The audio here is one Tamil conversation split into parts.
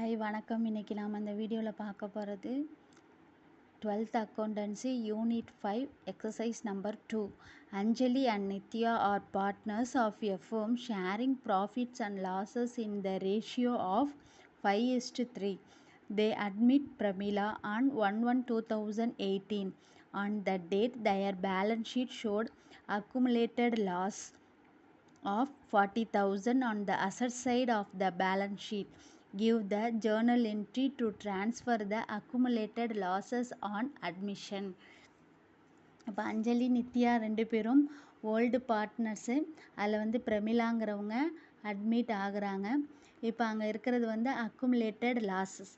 ஹாய் வணக்கம். இன்னைக்கு நாம் இந்த வீடியோவில் பார்க்க போகிறது 12th Accountancy Unit 5 Exercise number 2. Anjali and Nitya are partners of a firm sharing profits and losses in the ratio of 5:3. They admit Pramila on 1/1/2018. On that date, their balance sheet showed accumulated loss of 40,000 on the asset side of the balance sheet. Give the journal entry to transfer the accumulated losses on admission. இப்போ அஞ்சலி நித்யா ரெண்டு பேரும் ஓல்டு பார்ட்னர்ஸு. அதில் பிரமிளாங்கிறவங்க அட்மிட் ஆகுறாங்க. இப்போ அங்கே இருக்கிறது அக்குமுலேட்டட் லாஸஸ்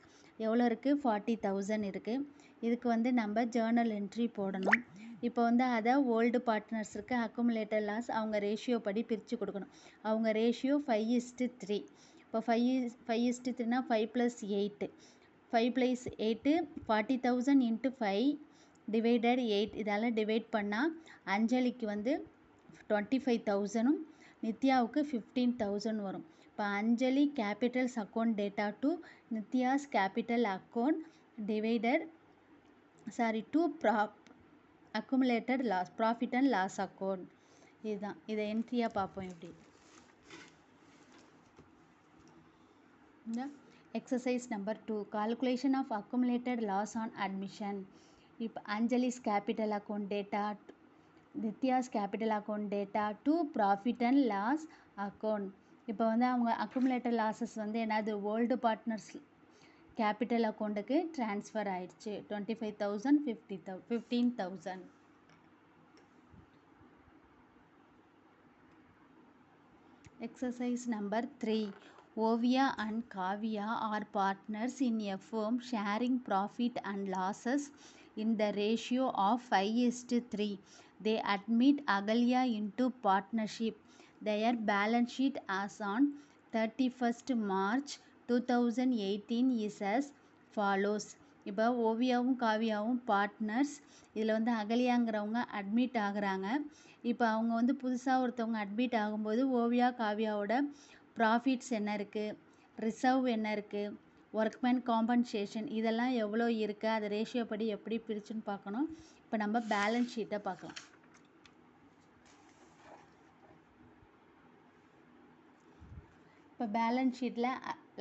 எவ்வளோ இருக்குது? 40,000 இருக்குது. இதுக்கு நம்ம ஜேர்னல் என்ட்ரி போடணும். இப்போ அதை ஓல்டு பார்ட்னர்ஸுக்கு அக்குமுலேட்டட் லாஸ் அவங்க ரேஷியோ படி பிரித்து கொடுக்கணும். அவங்க ரேஷியோ 5:3. இப்போ 5:3னா 5+8. 5+8 40,000 × 5 / 8. இதால் டிவைட் பண்ணால் அஞ்சலிக்கு 25,000ம் நித்யாவுக்கு 15,000 வரும். இப்போ Anjali capitals account data to Nithya's capital account divided to accumulated loss profit and loss account. இதுதான். இதை என்ட்ரியாக பார்ப்போம் எப்படி. Exercise number 2. Calculation of accumulated loss on admission. இப்போ Anjali's capital account data, Nithya's capital account data to profit and loss account. இப்போ அவங்க அக்குமுலேட்டட் லாஸஸ் என்னது ஓல்டு பார்ட்னர்ஸ் கேபிட்டல் அக்கௌண்ட்டுக்கு ட்ரான்ஸ்ஃபர் ஆயிடுச்சு. 25,000 15,000. Exercise number 3. Ovia and Kavya are partners in a firm sharing profit and losses in the ratio of 5:3. They admit Agalya into partnership. Their balance sheet as on 31st March 2018 is as follows. இப்போ ஓவியாவும் காவியாவும் பார்ட்னர்ஸ். இதில் அகலியாங்கிறவங்க அட்மிட் ஆகுறாங்க. இப்போ அவங்க புதுசாக ஒருத்தவங்க அட்மிட் ஆகும்போது ஓவியா காவியாவோட ப்ராஃபிட்ஸ் என்ன இருக்குது, ரிசர்வ் என்ன இருக்குது, ஒர்க்மேன் காம்பன்சேஷன் இதெல்லாம் எவ்வளோ இருக்குது, அது ரேஷியோ படி எப்படி பிரிச்சுன்னு பார்க்கணும். இப்போ நம்ம பேலன்ஸ் ஷீட்டை பார்க்கலாம். இப்போ பேலன்ஸ் ஷீட்டில்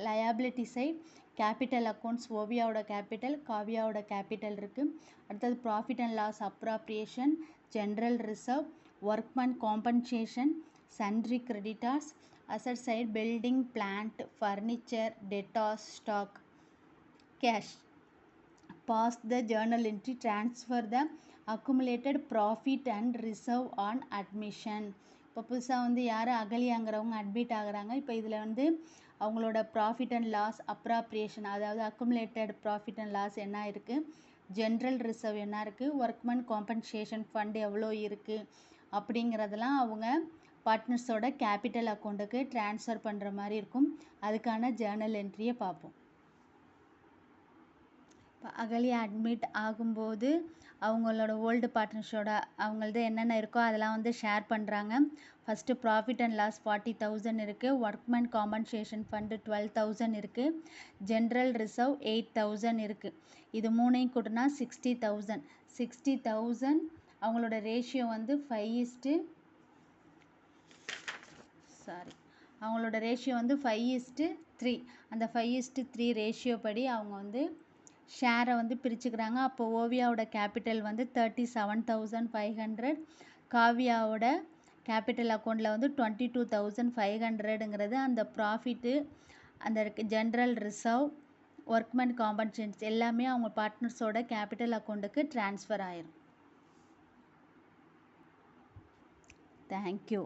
லயபிலிட்டி சைட் கேபிட்டல் அக்கௌண்ட்ஸ் ஓவியாவோட கேபிட்டல், காவியாவோட கேபிட்டல் இருக்குது. அடுத்தது profit and loss appropriation, general reserve, workman compensation, sundry creditors, asset side building, plant, furniture, debtors, stock, cash. Pass the journal entry, transfer the accumulated profit and reserve on admission. இப்போ புதுசாக யார் அகலியாங்கிறவங்க அட்மிட் ஆகுறாங்க. இப்போ இதில் அவங்களோட ப்ராஃபிட் அண்ட் லாஸ் அப்ராப்ரியேஷன், அதாவது அக்குமுலேட்டட் ப்ராஃபிட் அண்ட் லாஸ் என்ன இருக்குது, ஜென்ரல் ரிசர்வ் என்ன இருக்குது, ஒர்க்மேன் காம்பன்சேஷன் ஃபண்ட் எவ்வளோ இருக்குது அப்படிங்கிறதெல்லாம் அவங்க பார்ட்னர்ஸோட கேபிட்டல் அக்கௌண்ட்டுக்கு ட்ரான்ஸ்ஃபர் பண்ணுற மாதிரி இருக்கும். அதுக்கான ஜேர்னல் என்ட்ரியை பார்ப்போம். இப்போ அகலியா அட்மிட் ஆகும்போது அவங்களோட ஓல்டு பார்ட்னர்ஸோட அவங்களது என்னென்ன இருக்கோ அதெல்லாம் ஷேர் பண்ணுறாங்க. ஃபஸ்ட்டு ப்ராஃபிட் அண்ட் லாஸ் 40,000 இருக்குது, ஒர்க்மேன் காம்பன்சேஷன் ஃபண்டு 12,000 இருக்குது, ஜென்ரல் ரிசர்வ் 8,000 இருக்குது. இது மூணையும் கூட்டினா 60,000. 60,000 அவங்களோட ரேஷியோ 5:3. அந்த 5:3 ரேஷியோ படி அவங்க ஷேரை பிரிச்சுக்கிறாங்க. அப்போ ஓவியாவோட கேபிட்டல் 37,500, காவியாவோட கேபிட்டல் அக்கௌண்ட்டில் 22,500ங்கிறது அந்த ப்ராஃபிட்டு, அந்த ஜென்ரல் ரிசர்வ், ஒர்க்மேன் காம்பன்சேஷன் எல்லாமே அவங்க பார்ட்னர்ஸோட கேபிட்டல் அக்கௌண்ட்டுக்கு ட்ரான்ஸ்ஃபர் ஆயிரும். தேங்க்யூ.